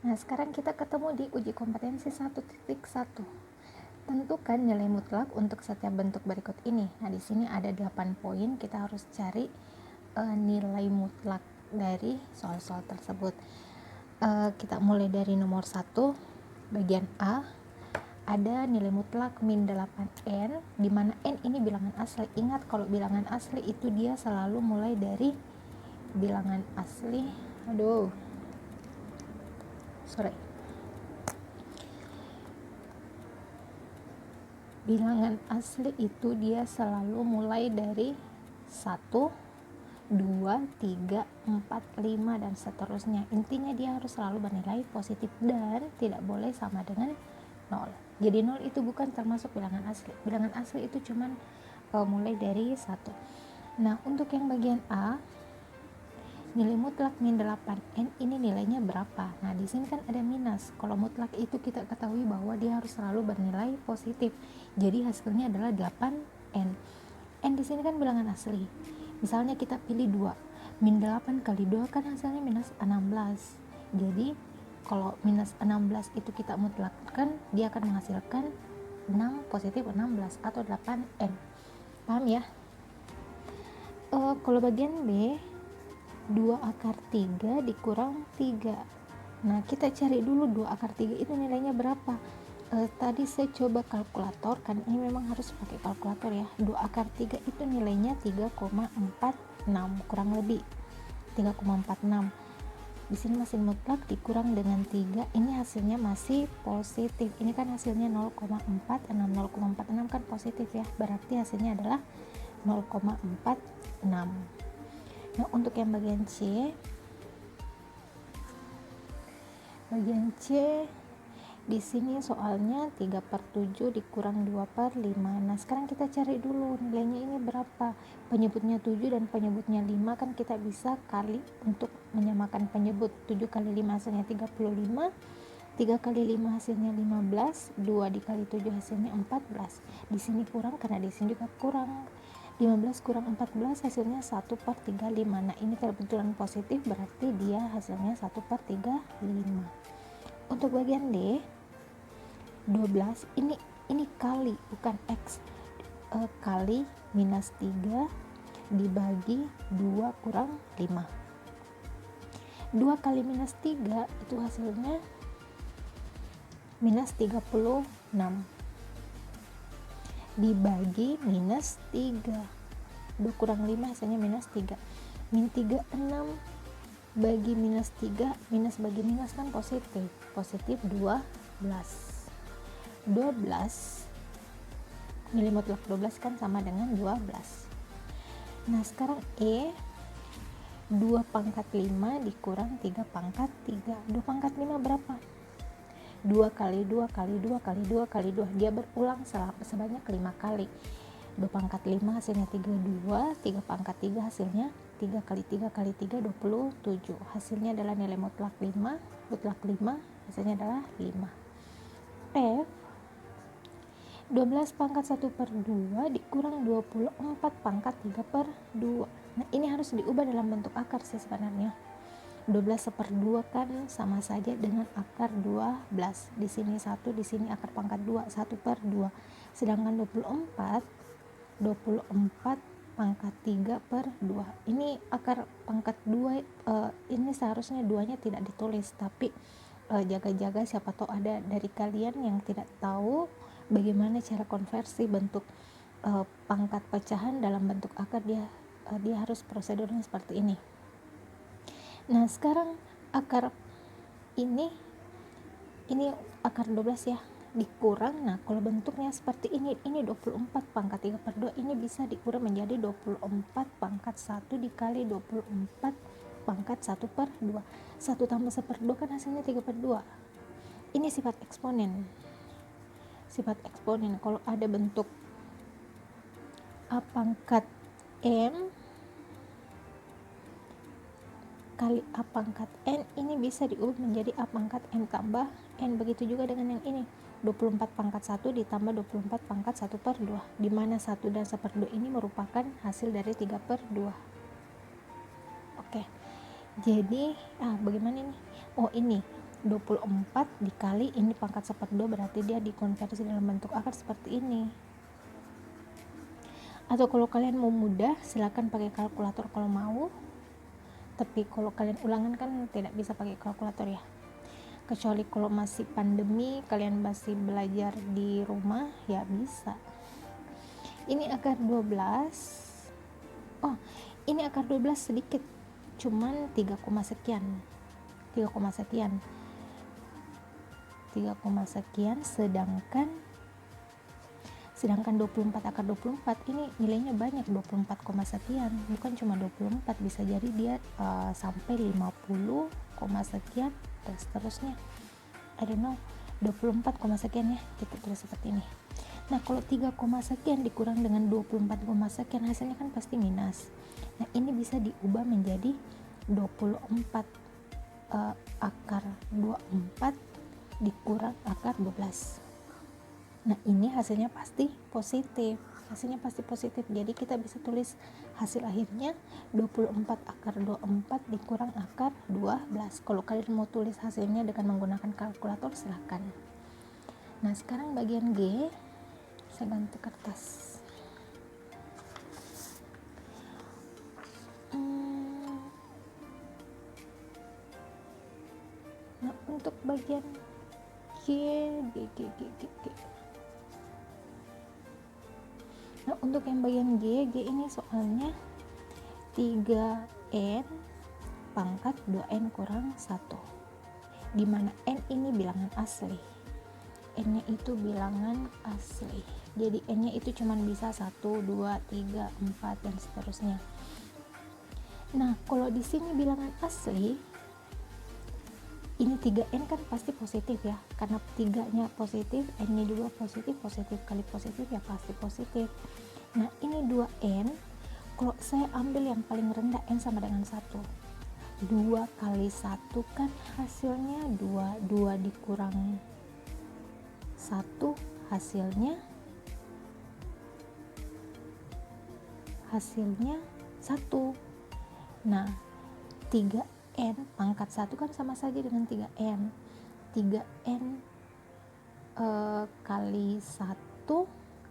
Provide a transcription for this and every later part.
Nah, sekarang kita ketemu di uji kompetensi 1.1. Tentukan nilai mutlak untuk setiap bentuk berikut ini. Nah, di sini ada 8 poin, kita harus cari nilai mutlak dari soal-soal tersebut. Kita mulai dari nomor 1, bagian A. Ada nilai mutlak min 8n, di mana n ini bilangan asli. Ingat, kalau bilangan asli itu dia selalu mulai dari bilangan asli. Bilangan asli itu dia selalu mulai dari 1, 2, 3, 4, 5 dan seterusnya. Intinya dia harus selalu bernilai positif dan tidak boleh sama dengan 0. Jadi 0 itu bukan termasuk bilangan asli. Bilangan asli itu cuman mulai dari 1. Nah, untuk yang bagian A, nilai mutlak min 8n ini nilainya berapa? Nah, di sini kan ada minus. Kalau mutlak itu kita ketahui bahwa dia harus selalu bernilai positif. Jadi hasilnya adalah 8n. N di sini kan bilangan asli. Misalnya kita pilih 2. Min 8 kali 2 kan hasilnya minus 16. Jadi kalau minus 16 itu kita mutlakkan, dia akan menghasilkan 6 positif 16 atau 8n. Paham ya? Kalau bagian B, 2 akar 3 dikurang 3. Nah, kita cari dulu 2 akar 3 itu nilainya berapa. Tadi saya coba kalkulator, kan ini memang harus pakai kalkulator ya. 2 akar 3 itu nilainya 3,46, kurang lebih 3,46. Di sini masih mutlak dikurang dengan 3, ini hasilnya masih positif. Ini kan hasilnya 0,46. 0,46 kan positif ya, berarti hasilnya adalah 0,46. Nah, untuk yang bagian C, di sini soalnya 3/7 dikurang 2/5. Nah, sekarang kita cari dulu nilainya ini berapa. Penyebutnya 7 dan penyebutnya 5 kan kita bisa kali untuk menyamakan penyebut. 7 kali 5 hasilnya 35, 3 kali 5 hasilnya 15, 2 dikali 7 hasilnya 14. Di sini kurang karena di sini juga kurang. 15 kurang 14 hasilnya 1/35. Nah, ini kebetulan positif, berarti dia hasilnya 1/35. Untuk bagian D, 12 ini kali bukan X. Kali minus 3 dibagi 2 kurang 5. 2 kali minus 3 itu hasilnya minus 36 dibagi minus 3. 2 kurang 5 hasilnya minus 3. Min 3, 6 bagi minus 3, minus bagi minus kan positif. Positif 12. 12 nilai mutlak 12 kan sama dengan 12. Nah, sekarang E, 2 pangkat 5 dikurang 3 pangkat 3. 2 pangkat 5 berapa? 2 kali 2 kali 2 kali 2 kali 2. Dia berulang sebanyak 5 kali. 2 pangkat 5 hasilnya 32, 3 pangkat 3 hasilnya 3 kali 3 kali 3 27. Hasilnya adalah nilai mutlak 5, hasilnya adalah 5. F, 12 pangkat 1/2 dikurang 24 pangkat 3/2. Nah, ini harus diubah dalam bentuk akar sih sebenarnya. 12/2 kan sama saja dengan akar 12. Di sini 1, di sini akar pangkat 2, 1/2. Sedangkan 24 pangkat 3/2. Ini akar pangkat 2, ini seharusnya 2-nya tidak ditulis, tapi jaga-jaga siapa tahu ada dari kalian yang tidak tahu bagaimana cara konversi bentuk pangkat pecahan dalam bentuk akar. Dia harus prosedurnya seperti ini. Nah, sekarang akar ini akar 12 ya, dikurang. Nah, kalau bentuknya seperti ini 24 pangkat 3/2, ini bisa dikurang menjadi 24 pangkat 1 dikali 24 pangkat 1/2. 1 tambah 1/2 kan hasilnya 3/2. Ini sifat eksponen. Kalau ada bentuk A pangkat M kali A pangkat N, ini bisa diubah menjadi A pangkat M tambah N. Begitu juga dengan yang ini, 24 pangkat 1 ditambah 24 pangkat 1/2, di mana 1 dan 1/2 ini merupakan hasil dari 3/2. Oke, jadi bagaimana ini? Oh, ini 24 dikali ini pangkat 1/2 berarti dia dikonversi dalam bentuk akar seperti ini. Atau kalau kalian mau mudah silakan pakai kalkulator kalau mau, tapi kalau kalian ulangan kan tidak bisa pakai kalkulator ya, kecuali kalau masih pandemi kalian masih belajar di rumah ya bisa. Ini akar 12, oh ini akar 12 sedikit, cuman 3, sekian 3, sekian 3, sekian, sedangkan 24 akar 24 ini nilainya banyak, 24, sekian, bukan cuma 24, bisa jadi dia sampai 50, sekian dan seterusnya. I don't know, 24, sekian ya, kita tulis seperti ini. Nah kalau 3, sekian dikurang dengan 24, sekian hasilnya kan pasti minus. Nah ini bisa diubah menjadi 24 akar 24 dikurang akar 12. Nah ini hasilnya pasti positif, jadi kita bisa tulis hasil akhirnya 24 akar 24 dikurang akar 12. Kalau kalian mau tulis hasilnya dengan menggunakan kalkulator silahkan. Nah sekarang bagian G, saya ganti kertas. Nah untuk bagian G. Nah untuk yang bagian G ini soalnya 3n pangkat 2n kurang 1, dimana n ini bilangan asli, n nya itu bilangan asli, jadi n nya itu cuma bisa 1, 2, 3, 4 dan seterusnya. Nah kalau di sini bilangan asli ini 3n kan pasti positif ya, karena 3-nya positif, n-nya juga positif, positif kali positif ya pasti positif. Nah ini 2n, kalau saya ambil yang paling rendah n sama dengan 1, 2 kali 1 kan hasilnya 2, 2 dikurang 1 hasilnya 1. Nah 3n pangkat 1 kan sama saja dengan 3n kali 1,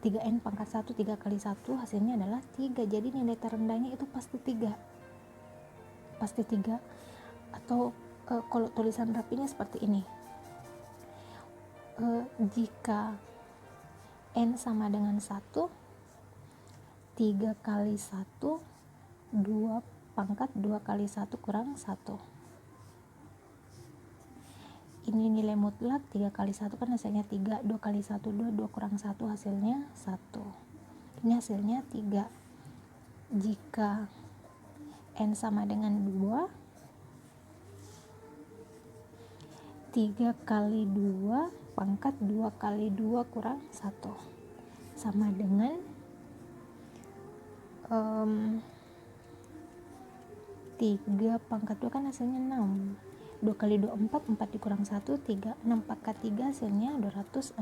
3n pangkat 1, 3 kali 1 hasilnya adalah 3, jadi nilai terendahnya itu pasti 3. Atau kalau tulisan rapinya seperti ini, jika n sama dengan 1, 3 kali 1 2 pangkat 2 kali 1 kurang 1. Ini nilai mutlak, 3 kali 1 kan hasilnya 3, 2 kali 1 2, 2 kurang 1 hasilnya 1. Ini hasilnya 3. Jika n sama dengan 2, 3 kali 2 pangkat 2 kali 2 kurang 1 sama dengan 3 pangkat 2 kan hasilnya 6, 2 kali 2 4, 4 dikurang 1 3, 6 pangkat 3 hasilnya 216,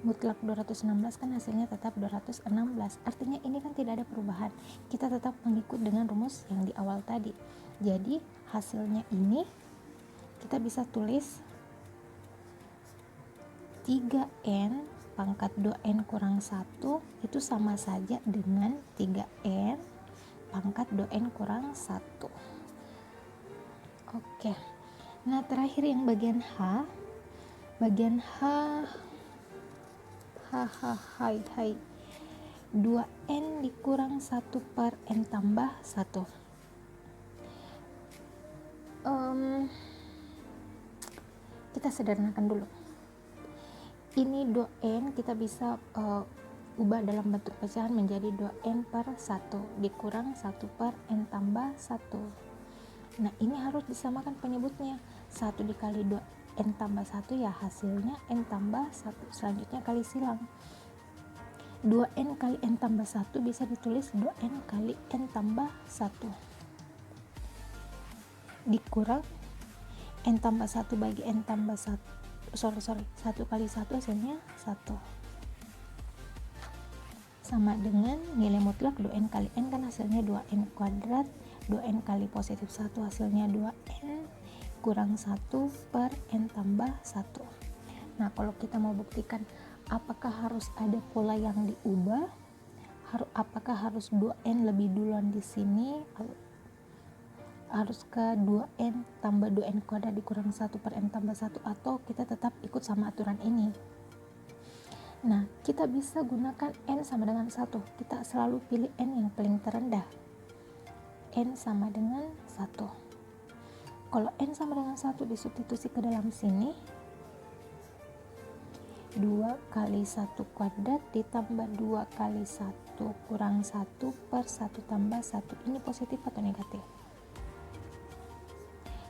mutlak 216 kan hasilnya tetap 216, artinya ini kan tidak ada perubahan, kita tetap mengikut dengan rumus yang di awal tadi. Jadi hasilnya ini kita bisa tulis 3n pangkat 2n kurang 1 itu sama saja dengan 3n pangkat 2n kurang 1. Oke. Nah, terakhir yang bagian H. Bagian H 2n dikurang 1 per n tambah 1. Kita sederhanakan dulu. Ini 2n kita bisa ubah dalam bentuk pecahan menjadi 2n per 1 dikurang 1 per n tambah 1. Nah ini harus disamakan penyebutnya, 1 dikali 2n tambah 1 ya hasilnya n tambah 1, selanjutnya kali silang, 2n kali n tambah 1 bisa ditulis 2n kali n tambah 1 dikurang n tambah 1 bagi n tambah 1 1 kali 1 hasilnya 1 sama dengan nilai mutlak 2n kali n kan hasilnya 2n kuadrat, 2n kali positif 1 hasilnya 2n, kurang 1 per n tambah 1. Nah, kalau kita mau buktikan apakah harus ada pola yang diubah, apakah harus 2n lebih duluan di sini, harus ke 2n tambah 2n kuadrat dikurang 1 per n tambah 1, atau kita tetap ikut sama aturan ini. Nah, kita bisa gunakan n sama dengan 1. Kita selalu pilih n yang paling terendah. N sama dengan 1. Kalau n sama dengan 1 disubstitusi ke dalam sini, 2 kali 1 kuadrat ditambah 2 kali 1 kurang 1 per 1 tambah 1. Ini positif atau negatif?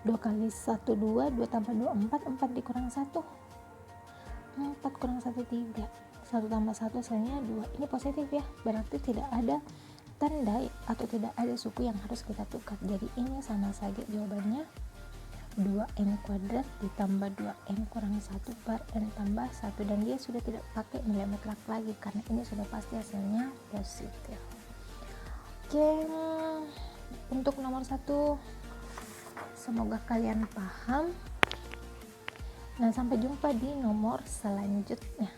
2 kali 1 2, 2 tambah 2 4, 4 dikurang 1, 4 kurang 1 3, 1 tambah 1 hasilnya 2. Ini positif ya, berarti tidak ada tanda atau tidak ada suku yang harus kita tukar. Jadi ini sama saja jawabannya 2n kuadrat ditambah 2n kurang 1 per n tambah 1, dan dia sudah tidak pakai nilai mutlak lagi karena ini sudah pasti hasilnya positif. Oke, untuk nomor 1 semoga kalian paham. Nah, sampai jumpa di nomor selanjutnya.